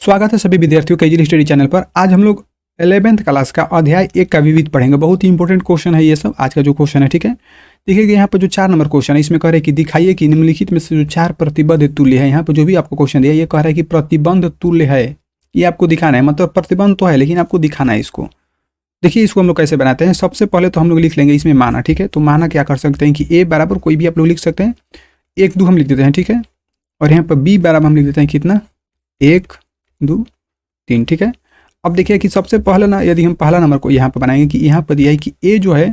स्वागत है सभी विद्यार्थियों के इजी स्टडी चैनल पर। आज हम लोग 11th क्लास का अध्याय 1 का विविध पढ़ेंगे। बहुत ही इंपॉर्टेंट क्वेश्चन है ये सब आज का जो क्वेश्चन है, ठीक है। देखिएगा यहाँ पर जो 4 नंबर क्वेश्चन है, इसमें कह रहे हैं कि दिखाइए कि निम्नलिखित में से जो 4 प्रतिबद्ध तुल्य है। यहाँ पर जो भी आपको क्वेश्चन दिया ये कह रहा है कि प्रतिबंध तुल्य है, ये आपको दिखाना है। मतलब प्रतिबंध तो है लेकिन आपको दिखाना है इसको। देखिए इसको हम लोग कैसे बनाते हैं। सबसे पहले तो हम लोग लिख लेंगे इसमें माना, ठीक है। तो माना क्या कर सकते हैं कि ए बराबर कोई भी आप लोग लिख सकते हैं 1 2 हम लिख देते हैं, ठीक है। और यहाँ पर बी बराबर हम लिख देते हैं कितना 1 2 3, ठीक है। अब देखिए कि सबसे पहले ना यदि हम पहला नंबर को यहाँ पर बनाएंगे कि यहाँ पर दिया है कि ए जो है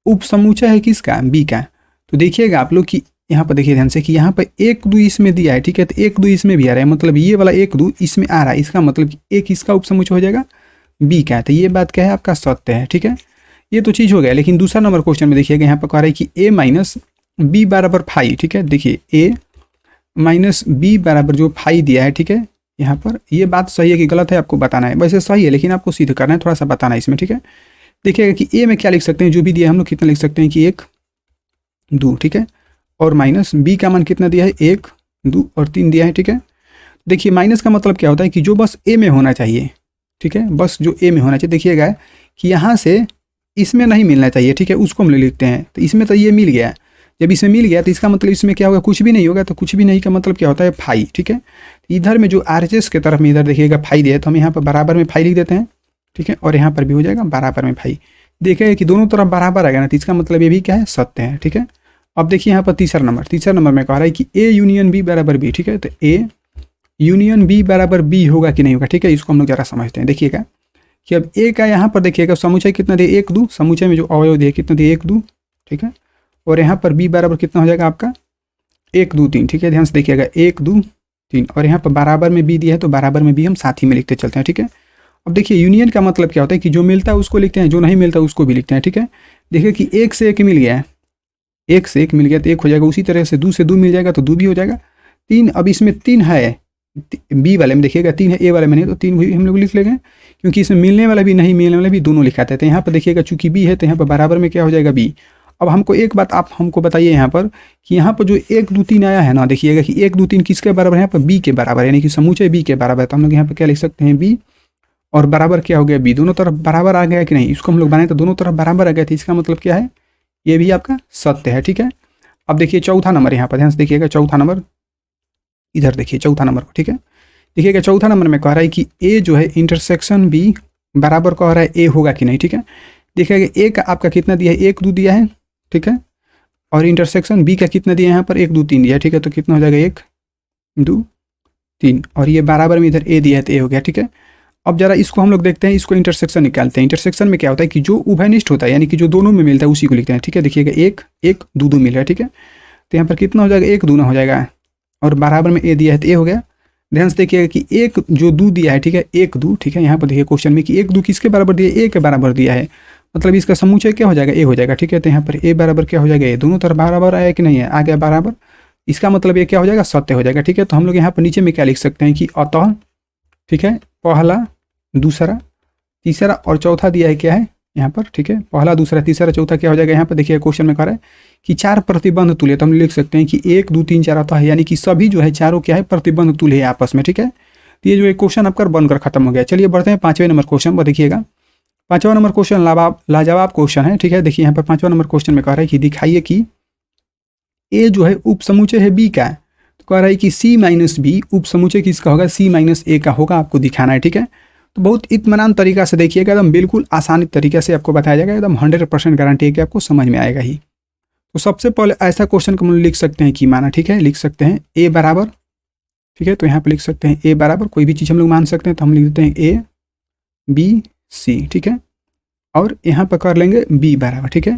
उपसमुच्चय है किसका, बी का। तो देखिएगा आप लोग कि यहाँ पर देखिए ध्यान से कि यहाँ पर 1 2 इसमें दिया है, ठीक है। तो 1 2 इसमें भी आ रहा है, मतलब ये वाला 1 2 इसमें आ रहा है। इसका मतलब कि एक इसका उपसमुच्चय हो जाएगा बी का। तो ये बात क्या है आपका सत्य है, ठीक है। ये तो चीज़ हो गया। लेकिन दूसरा नंबर क्वेश्चन में देखिएगा यहाँ पर कह रहा है कि ए माइनस बी बराबर 5, ठीक है। देखिए ए माइनस बी बराबर जो 5 दिया है, ठीक है। यहाँ पर ये बात सही है कि गलत है आपको बताना है। वैसे सही है लेकिन आपको सिद्ध करना है, थोड़ा सा बताना है इसमें, ठीक है। देखिएगा कि ए में क्या लिख सकते हैं, जो भी दिया है हम लोग कितना लिख सकते हैं कि 1 2, ठीक है। और माइनस बी का मान कितना दिया है 1 2 और 3 दिया है, ठीक है। देखिए माइनस का मतलब क्या होता है कि जो बस ए में होना चाहिए, ठीक है। बस जो ए में होना चाहिए। देखिएगा कि यहाँ से इसमें नहीं मिलना चाहिए, ठीक है, उसको हम लिखते हैं। तो इसमें तो ये मिल गया। जब इसमें मिल गया तो इसका मतलब इसमें क्या होगा, कुछ भी नहीं होगा। तो कुछ भी नहीं का मतलब क्या होता है 5, ठीक है। इधर में जो आरएचएस के तरफ में इधर देखिएगा 5 दिया है, तो हम यहाँ पर बराबर में 5 लिख देते हैं, ठीक है। और यहाँ पर भी हो जाएगा बराबर में 5। देखिएगा कि दोनों तरफ बराबर आ गया ना, तो इसका मतलब ये भी क्या है सत्य है, ठीक है। अब देखिए यहाँ पर तीसरा नंबर में कह रहा है कि ए यूनियन बी बराबर बी, ठीक है। तो ए यूनियन बी बराबर बी होगा कि नहीं होगा, ठीक है। इसको हम लोग जरा समझते हैं। देखिएगा कि अब ए का यहाँ पर देखिएगा समुच्चय कितना दिए 1 2, समुच्चय में जो अवयव दिए कितना दिए 1 2, ठीक है। और यहाँ पर बी बराबर कितना हो जाएगा आपका 1 2 3, ठीक है। ध्यान से देखिएगा 1 2 3 और यहाँ पर बराबर में बी दिया है, तो बराबर में बी हम साथ ही में लिखते चलते हैं, ठीक है। अब देखिए यूनियन का मतलब क्या होता है कि जो मिलता है उसको लिखते हैं, जो नहीं मिलता उसको भी लिखते हैं, ठीक है। देखिए कि 1 से 1 मिल गया है, 1 से 1 मिल गया तो 1 हो जाएगा। उसी तरह से 2 से 2 मिल जाएगा तो 2 भी हो जाएगा। 3, अब इसमें 3 है बी वाले में, देखिएगा 3 है ए वाले में नहीं, तो 3 भी हम लोग लिख लेंगे क्योंकि इसमें मिलने वाला भी नहीं मिलने वाला भी दोनों लिखाते हैं। यहाँ पर देखिएगा चूंकि बी है तो यहाँ पर बराबर में क्या हो जाएगा बी। अब हमको एक बात आप हमको बताइए यहाँ पर कि यहाँ पर जो 1 2 3 आया है ना, देखिएगा कि 1 2 3 किसके बराबर है, यहाँ पर बी के बराबर, यानी कि समुच्चय बी के बराबर है। तो हम लोग यहाँ पर क्या लिख सकते हैं बी और बराबर क्या हो गया बी। दोनों तरफ बराबर आ गया कि नहीं, इसको हम लोग बनाए तो दोनों तरफ बराबर आ गया था। इसका मतलब क्या है, ये भी आपका सत्य है, ठीक है। अब देखिए चौथा नंबर, यहाँ पर ध्यान से देखिएगा चौथा नंबर, इधर देखिए चौथा नंबर को, ठीक है। देखिएगा चौथा नंबर में कह रहा है कि ए जो है इंटरसेक्शन बी बराबर कह रहा है ए होगा कि नहीं, ठीक है। देखिएगा ए का आपका कितना दिया है 1 2 दिया है, ठीक है। और इंटरसेक्शन बी का कितना दिया है यहाँ पर 1 2 3 दिया है, ठीक है। तो कितना हो जाएगा 1 2 3 और ये बराबर में इधर ए दिया है तो ए हो गया, ठीक है। अब जरा इसको हम लोग देखते हैं, इसको इंटरसेक्शन निकालते हैं। इंटरसेक्शन में क्या होता है कि जो उभयनिष्ठ होता है यानी कि जो दोनों में मिलता है उसी को लिखते हैं, ठीक है। देखिएगा 1 1 2 2 मिल रहा है, ठीक है। तो यहाँ पर कितना हो जाएगा 1 2 हो जाएगा और बराबर में ए दिया है तो ए हो गया। ध्यान से देखिएगा कि 1 जो 2 दिया है, ठीक है 1 2, ठीक है। यहाँ पर देखिए क्वेश्चन में कि 1 2 किसके बराबर दिया है, ए के बराबर दिया है, मतलब इसका समुच्चय क्या हो जाएगा ए हो जाएगा, ठीक है। तो यहाँ पर ए बराबर क्या हो जाएगा ए, दोनों तरफ बराबर आया कि नहीं है, आ गया बराबर। इसका मतलब ये क्या हो जाएगा सत्य हो जाएगा, ठीक है। तो हम लोग यहाँ पर नीचे में क्या लिख सकते हैं कि अतः, ठीक है, पहला दूसरा तीसरा और चौथा दिया है क्या है यहाँ पर, ठीक है। पहला दूसरा तीसरा चौथा क्या हो जाएगा, यहाँ पर देखिए क्वेश्चन में कह रहा है कि 4 प्रतिबंध तुल्य। तो हम लिख सकते हैं कि 1 2 3 4 आता है, यानी कि सभी जो है चारों क्या है प्रतिबंध तुल्य है आपस में, ठीक है। तो ये जो एक क्वेश्चन आपका बनकर खत्म हो गया। चलिए बढ़ते हैं 5वें नंबर क्वेश्चन पर। देखिएगा 5वां नंबर क्वेश्चन लाजवाब क्वेश्चन है, ठीक है। देखिए यहाँ पर 5वां नंबर क्वेश्चन में कह रहा है कि दिखाइए कि ए जो है उपसमुच्चय है बी का। तो कह रहा है कि सी माइनस बी उपसमुच्चय किसका होगा, सी माइनस ए का होगा, आपको दिखाना है, ठीक है। तो बहुत इत्मीनान तरीका से देखिएगा, एकदम बिल्कुल आसानी तरीके से आपको बताया जाएगा, एकदम 100% गारंटी है कि आपको समझ में आएगा ही। तो सबसे पहले ऐसा क्वेश्चन को हम लिख सकते हैं कि माना, ठीक है, लिख सकते हैं ए बराबर, ठीक है। तो यहाँ पे लिख सकते हैं ए बराबर कोई भी चीज़ हम लोग मान सकते हैं, तो हम लिख देते हैं ए बी सी, ठीक है। और यहाँ पर कर लेंगे बी बराबर, ठीक है।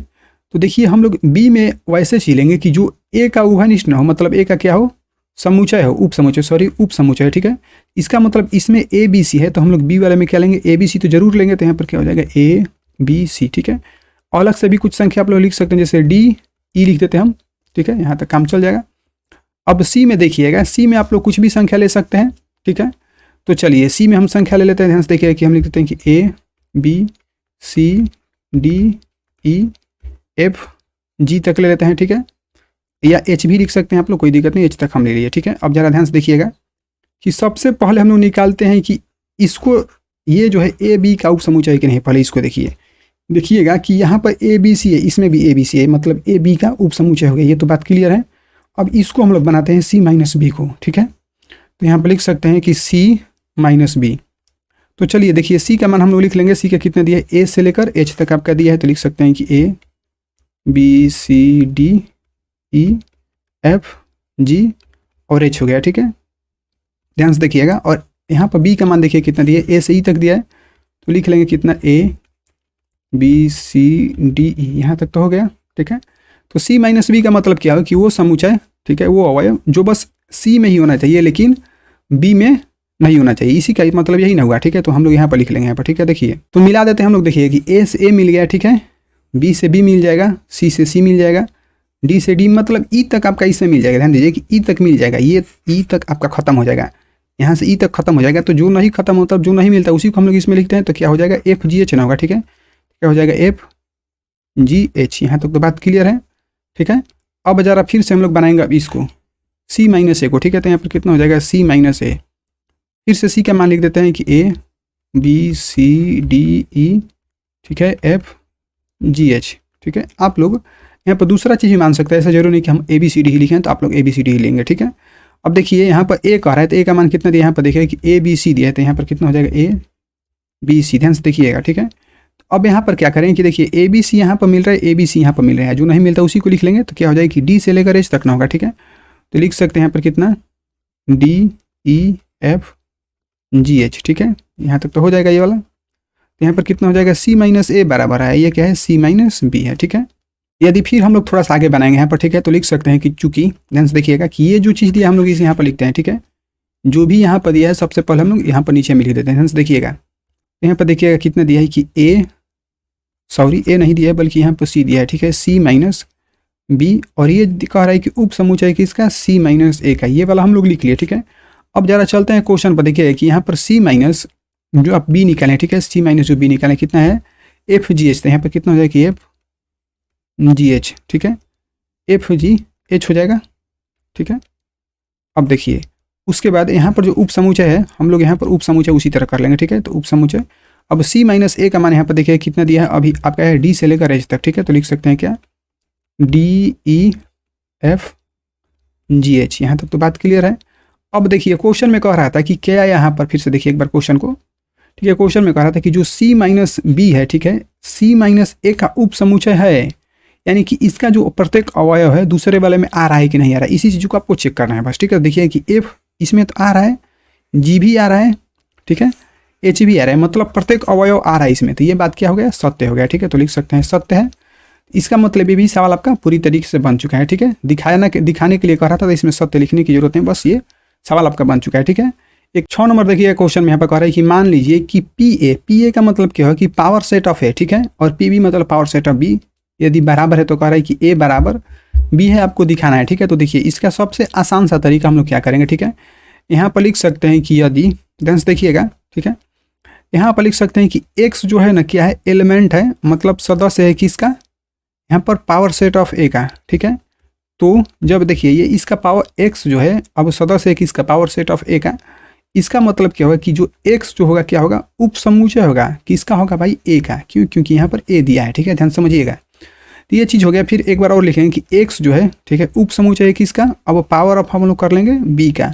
तो देखिए हम लोग बी में वैसे छीलेंगे कि जो ए का उभयनिष्ठ ना हो, मतलब ए का क्या हो समुच्चय हो, उपसमुच्चय, ठीक है। इसका मतलब इसमें ए बी सी है, तो हम लोग बी वाले में क्या लेंगे ए बी सी तो जरूर लेंगे। तो यहाँ पर क्या हो जाएगा ए बी सी, ठीक है। अलग से भी कुछ संख्या आप लोग लिख सकते हैं, जैसे डी ई लिख देते हैं हम, ठीक है, यहाँ तक काम चल जाएगा। अब सी में देखिएगा, सी में आप लोग कुछ भी संख्या ले सकते हैं, ठीक है। तो चलिए सी में हम संख्या ले लेते हैं। ध्यान से देखिएगा कि हम लिख देते हैं कि a b c d e f g तक ले लेते हैं, ठीक है। या एच भी लिख सकते हैं आप लोग, कोई दिक्कत नहीं, एच तक हम ले लिए, ठीक है। अब जरा ध्यान से देखिएगा कि सबसे पहले हम लोग निकालते हैं कि इसको, ये जो है ए बी का उपसमुच्चय कि नहीं। पहले इसको देखिएगा कि यहाँ पर ए बी सी है, इसमें भी ए बी सी है, मतलब ए बी का उपसमुच्चय हो गया। ये तो बात क्लियर है। अब इसको हम लोग बनाते हैं सी माइनस बी को, ठीक है। तो यहाँ पर लिख सकते हैं कि सी माइनस बी। तो चलिए देखिए, सी का मान हम लोग लिख लेंगे। सी का कितना दिया है, ए से लेकर एच तक आपका दिया है, तो लिख सकते हैं कि a b c d e f g और एच हो गया, ठीक है। ध्यान से देखिएगा। और यहाँ पर बी का मान देखिए कितना दिया है, ए से ई तक दिया है, तो लिख लेंगे कितना, ए बी सी डी ई, यहाँ तक तो हो गया, ठीक है। तो सी माइनस बी का मतलब क्या है कि वो समुच्चय, ठीक है, वो अवयव जो बस सी में ही होना चाहिए लेकिन बी में नहीं होना चाहिए, इसी का मतलब यही ना हुआ, ठीक है। तो हम लोग यहाँ पर लिख लेंगे यहाँ पर, ठीक है। देखिए तो मिला देते हैं हम लोग। देखिए कि ए से ए मिल गया, ठीक है, बी से बी मिल जाएगा, सी से सी मिल जाएगा, डी से डी, मतलब ई तक आपका इससे मिल जाएगा। ध्यान दीजिए कि ई तक मिल जाएगा, ये ई तक आपका खत्म हो जाएगा, यहाँ से ई तक खत्म हो जाएगा। तो जो नहीं खत्म होता, जो नहीं मिलता, उसी को हम लोग इसमें लिखते हैं। तो क्या हो जाएगा, एफ जी एच ना होगा, ठीक है। क्या हो जाएगा, एफ जी एच। यहाँ तक तो बात क्लियर है, ठीक है। अब ज़रा फिर से हम लोग बनाएंगे अब इसको सी माइनस ए को, ठीक है। तो यहाँ पर कितना हो जाएगा, सी माइनस ए। फिर से सी का मान लिख देते हैं कि ए बी सी डी ई, ठीक है, एफ जी एच, ठीक है। आप लोग यहाँ पर दूसरा चीज़ भी मान सकते हैं, ऐसा जरूर नहीं कि हम ए बी सी डी ही लिखें। तो आप लोग ए बी सी डी ही लेंगे, ठीक है। अब देखिए यहाँ पर ए कह रहा है, तो ए का मान कितना दिया, यहाँ पर देखिए कि ए बी सी दिया है, तो यहाँ पर कितना हो जाएगा, ए बी सी। ध्यान से देखिएगा, ठीक है। अब यहाँ पर क्या करें कि देखिए ए बी सी यहाँ पर मिल रहा है, ए बी सी यहाँ पर मिल रहा है, जो नहीं मिलता उसी को लिख लेंगे। तो क्या हो जाएगा कि डी से लेकर एच तक ना होगा, ठीक है। तो लिख सकते हैं यहाँ पर कितना, डी ई एफ जी एच, ठीक है। यहाँ तक तो हो जाएगा ये वाला। तो यहाँ पर कितना हो जाएगा, सी माइनस ए बराबर है, ये क्या है, सी माइनस बी है, ठीक है। यदि फिर हम लोग थोड़ा सा आगे बनाएंगे यहाँ पर, ठीक है, तो लिख सकते हैं कि चूंकि, ध्यान से देखिएगा कि ये जो चीज़ दिया हम लोग इसे यहाँ पर लिखते हैं, ठीक है। जो भी यहाँ पर दिया है सबसे पहले हम लोग यहाँ पर नीचे में लिख देते हैं। ध्यान से देखिएगा, यहाँ पर देखिएगा कितना दिया है कि ए नहीं दिया है, बल्कि यहाँ पर सी दिया है, ठीक है, सी माइनस बी। और ये कह रहा है कि उप समुच्चय किसका, सी माइनस ए का। ये वाला हम लोग लिख लिए, ठीक है। अब जरा चलते हैं क्वेश्चन पर। देखिए कि यहाँ पर सी माइनस जो आप बी निकालें, ठीक है, सी माइनस जो बी निकालें कितना है, एफ जी एच। तो यहाँ पर कितना हो जाएगा कि एफ जी एच, ठीक है, एफ जी एच हो जाएगा, ठीक है। अब देखिए उसके बाद यहाँ पर जो उप समुच्चय है, हम लोग यहाँ पर उप समुच्चय उसी तरह कर लेंगे, ठीक है। तो उप समुच्चय, अब सी माइनस ए का मान यहाँ पर देखिए कितना दिया है, अभी आपका है डी से लेकर एच तक, ठीक है। तो लिख सकते हैं क्या, डी ई एफ जी एच। यहाँ तक तो बात क्लियर है। अब देखिए क्वेश्चन में कह रहा था कि क्या, यहाँ पर फिर से देखिए एक बार क्वेश्चन को, ठीक है। क्वेश्चन में कह रहा था कि जो सी माइनस बी है, ठीक है, सी माइनस ए का उप समुच्चय है, यानी कि इसका जो प्रत्येक अवयव है दूसरे वाले में आ रहा है कि नहीं आ रहा है, इसी चीज़ को आपको चेक करना है बस, ठीक है। देखिए कि एफ इसमें तो आ रहा है, जी भी आ रहा है, ठीक है, एच भी आ रहा है, मतलब प्रत्येक अवयव आ रहा है इसमें। तो ये बात क्या हो गया, सत्य हो गया, ठीक है। तो लिख सकते हैं सत्य है। इसका मतलब ये भी सवाल आपका पूरी तरीके से बन चुका है, ठीक है। दिखाने के लिए कह रहा था, तो इसमें सत्य लिखने की जरूरत नहीं, बस ये सवाल आपका बन चुका है, ठीक है। एक 6 नंबर देखिए क्वेश्चन में यहाँ पर कह रहा है कि मान लीजिए कि पी ए का मतलब क्या है कि पावर सेट ऑफ ए, ठीक है, और पी बी मतलब पावर सेट ऑफ बी यदि बराबर है, तो कह रहा है कि ए बराबर बी है, आपको दिखाना है, ठीक है। तो देखिए इसका सबसे आसान सा तरीका हम लोग क्या करेंगे, ठीक है। यहाँ पर लिख सकते हैं कि यदि, ध्यान से देखिएगा, ठीक है, यहाँ पर लिख सकते हैं कि एक्स जो है ना क्या है, एलिमेंट है, मतलब सदस्य है किसका, यहाँ पर पावर सेट ऑफ ए का, ठीक है। तो जब देखिए ये इसका पावर एक्स जो है, अब सदस्य है किसका, पावर सेट ऑफ ए का, इसका मतलब क्या होगा कि जो एक्स जो होगा क्या होगा, उप समुच्चय होगा, किसका होगा भाई, ए का। क्यों, क्योंकि यहाँ पर ए दिया है, ठीक है, ध्यान समझिएगा। तो ये चीज़ हो गया। फिर एक बार और लिखेंगे कि एक्स जो है, ठीक है, उप समुच्चय है किसका, अब पावर ऑफ हम लोग कर लेंगे बी का।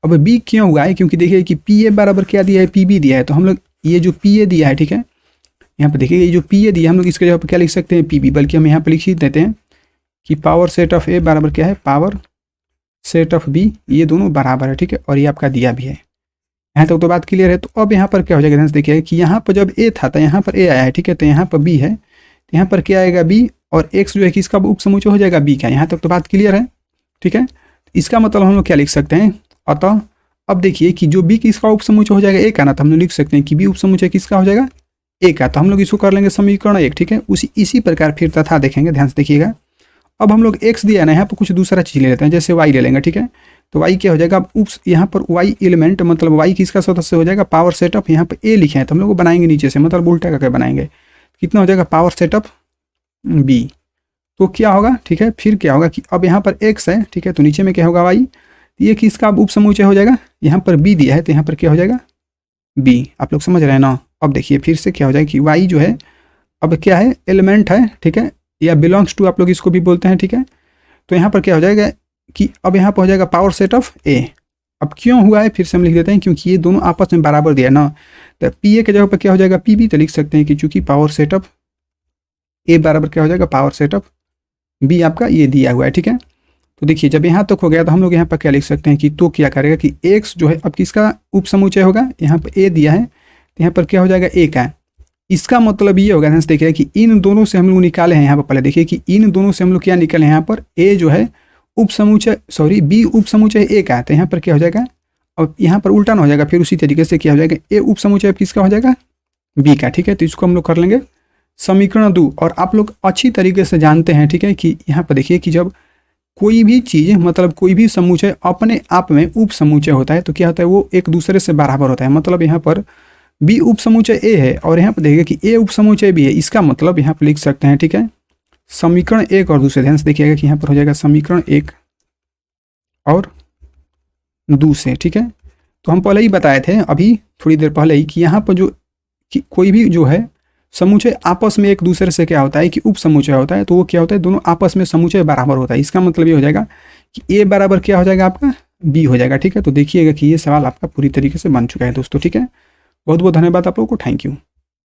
अब बी क्यों हुआ है, क्योंकि देखिए कि पी ए बराबर क्या दिया है, पी बी दिया है। तो हम लोग ये जो पी ए दिया है, ठीक है, यहाँ पर देखिए ये जो पी ए दिया है, हम लोग इसके जगह पर क्या लिख सकते हैं, पी बी, बल्कि हम यहाँ पर लिख ही देते हैं कि पावर सेट ऑफ ए बराबर क्या है, पावर सेट ऑफ बी, ये दोनों बराबर है, ठीक है। और ये आपका दिया भी है, यहाँ तक तो बात क्लियर है। तो अब यहाँ पर क्या हो जाएगा, ध्यान से देखिए कि यहाँ पर जब ए था तो यहाँ पर ए आया है, ठीक है, तो यहाँ पर बी है, तो यहाँ पर क्या आएगा, बी, और एक्स जो है कि इसका उप समुच्चय हो जाएगा बी का। यहाँ तक तो बात क्लियर है, ठीक है। इसका मतलब हम लोग क्या लिख सकते हैं, अतः अब देखिए कि जो बी किसका उप समुच्चय हो जाएगा, ए का ना, तो हम लोग लिख सकते हैं कि बी उप समुच्चय किसका हो जाएगा, ए का। तो हम लोग इसको कर लेंगे समीकरण 1, ठीक है। इसी प्रकार फिर तथा देखेंगे, ध्यान से देखिएगा। अब हम लोग एक्स दिया ना, यहाँ पर कुछ दूसरा चीज़ ले लेते हैं, जैसे वाई ले लेंगे, ठीक है। तो वाई क्या हो जाएगा, उप यहाँ पर वाई एलिमेंट, मतलब वाई किसका सदस्य हो जाएगा, पावर सेटअप। यहाँ पर ए लिखे हैं तो हम लोग बनाएंगे नीचे से, मतलब उल्टा करके बनाएंगे, कितना हो जाएगा, पावर सेटअप बी। तो क्या होगा, ठीक है, फिर क्या होगा कि अब यहाँ पर एक्स है, ठीक है, तो नीचे में क्या होगा, वाई, तो ये किसका उप समुच्चय हो जाएगा, यहाँ पर बी दिया है तो यहाँ पर क्या हो जाएगा बी। आप लोग समझ रहे हैं ना। अब देखिए फिर से क्या हो जाएगा कि वाई जो है अब क्या है एलिमेंट है, ठीक है, या बिलोंग्स टू आप लोग इसको भी बोलते हैं, ठीक है। तो यहाँ पर क्या हो जाएगा कि अब यहाँ पर हो जाएगा पावर सेट ऑफ ए। अब क्यों हुआ है फिर से हम लिख देते हैं, क्योंकि ये दोनों आपस में बराबर दिया है ना, तो पी ए के जगह पर क्या हो जाएगा पी बी, तो लिख सकते हैं कि चूंकि पावर सेट ऑफ ए बराबर क्या हो जाएगा पावर सेट ऑफ बी आपका ये दिया हुआ है, ठीक है। तो देखिए जब यहाँ तक हो गया तो हम लोग यहाँ पर क्या लिख सकते हैं कि तो क्या करेगा कि एक्स जो है अब किसका उप समुच्चय होगा, यहाँ पर ए दिया है तो यहाँ पर क्या हो जाएगा ए का। इसका मतलब ये होगा, ध्यान से देखिए कि इन दोनों से हम लोग निकाले हैं यहाँ पर, पहले देखिए कि इन दोनों से हम लोग क्या निकाले हैं यहाँ पर, ए जो है उप समुच्चय सॉरी बी उप समुच्चय ए का, तो यहाँ पर क्या हो जाएगा और यहाँ पर उल्टा ना हो जाएगा, फिर उसी तरीके से क्या हो जाएगा ए उप समुच्चय किसका हो जाएगा बी का, ठीक है। तो इसको हम लोग कर लेंगे समीकरण 2। और आप लोग अच्छी तरीके से जानते हैं, ठीक है, कि यहाँ पर देखिए कि जब कोई भी चीज़ मतलब कोई भी समुच्चय अपने आप में उप समुच्चय होता है तो क्या होता है वो एक दूसरे से बराबर होता है। मतलब यहाँ पर बी उप समुच्चय ए है और यहाँ पर देखिए कि ए उप समुच्चय बी है, इसका मतलब यहाँ पर लिख सकते हैं, ठीक है, समीकरण 1 और दूसरे। ध्यान से देखिएगा कि यहाँ पर हो जाएगा समीकरण 1 और 2 से, ठीक है। तो हम पहले ही बताए थे अभी थोड़ी देर पहले ही कि यहाँ पर जो कि कोई भी जो है समुच्चय आपस में एक दूसरे से क्या होता है कि उप समुच्चय होता है, तो वो क्या होता है दोनों आपस में समुच्चय बराबर होता है। इसका मतलब ये हो जाएगा कि ए बराबर क्या हो जाएगा आपका बी हो जाएगा, ठीक है। तो देखिएगा कि ये सवाल आपका पूरी तरीके से बन चुका है दोस्तों, ठीक है। बहुत बहुत धन्यवाद आप लोगों को, थैंक यू।